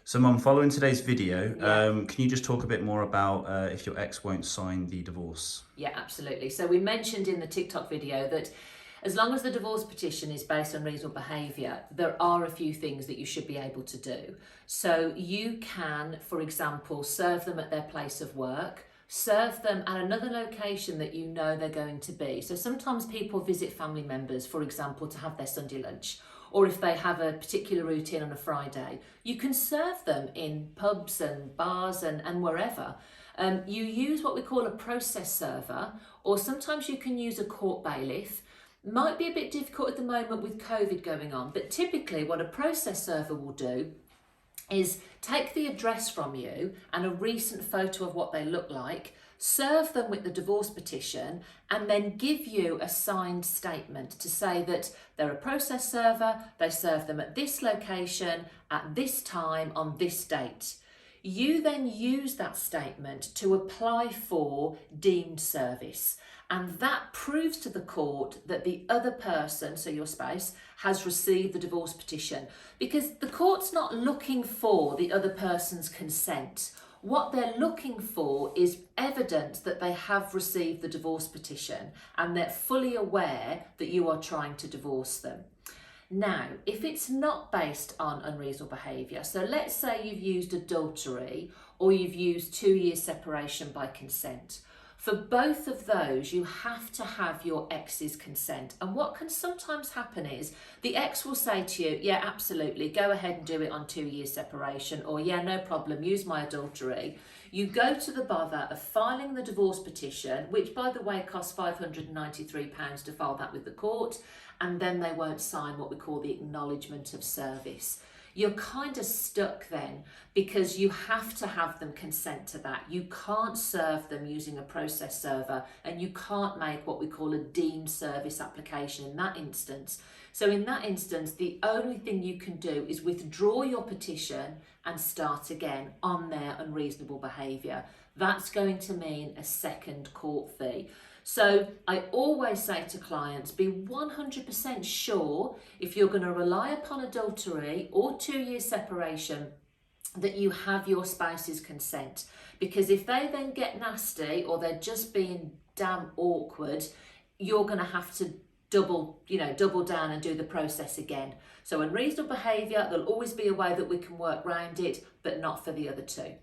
So, Mum, following today's video, Yeah, can you just talk a bit more about if your ex won't sign the divorce? yeah, absolutely. So we mentioned in the TikTok video that as long as the divorce petition is based on reasonable behaviour, there are a few things that you should be able to do. So you can, for example, serve them at their place of work, serve them at another location that you know they're going to be. So sometimes people visit family members, for example, to have their Sunday lunch, or if they have a particular routine on a Friday, you can serve them in pubs and bars and wherever. You use what we call a process server, or sometimes you can use a court bailiff. Might be a bit difficult at the moment with COVID going on, but typically what a process server will do is take the address from you and a recent photo of what they look like, serve them with the divorce petition, and then give you a signed statement to say that they're a process server, they serve them at this location, at this time, on this date. You then use that statement to apply for deemed service. And that proves to the court that the other person, so your spouse, has received the divorce petition. Because the court's not looking for the other person's consent. What they're looking for is evidence that they have received the divorce petition and they're fully aware that you are trying to divorce them. Now, if it's not based on unreasonable behaviour, so let's say you've used adultery or you've used 2 years separation by consent. For both of those, you have to have your ex's consent. And what can sometimes happen is the ex will say to you, yeah, absolutely, go ahead and do it on 2 years separation, or yeah, no problem, use my adultery. You go to the bother of filing the divorce petition, which by the way costs £593 to file that with the court, and then they won't sign what we call the acknowledgement of service. You're kind of stuck then because you have to have them consent to that. You can't serve them using a process server, and you can't make what we call a deemed service application in that instance. So in that instance, the only thing you can do is withdraw your petition and start again on their unreasonable behaviour. That's going to mean a second court fee. So I always say to clients, be 100% sure if you're going to rely upon adultery or 2 years separation that you have your spouse's consent. Because if they then get nasty or they're just being damn awkward, you're going to have to double down and do the process again. So unreasonable behaviour, there'll always be a way that we can work around it, but not for the other two.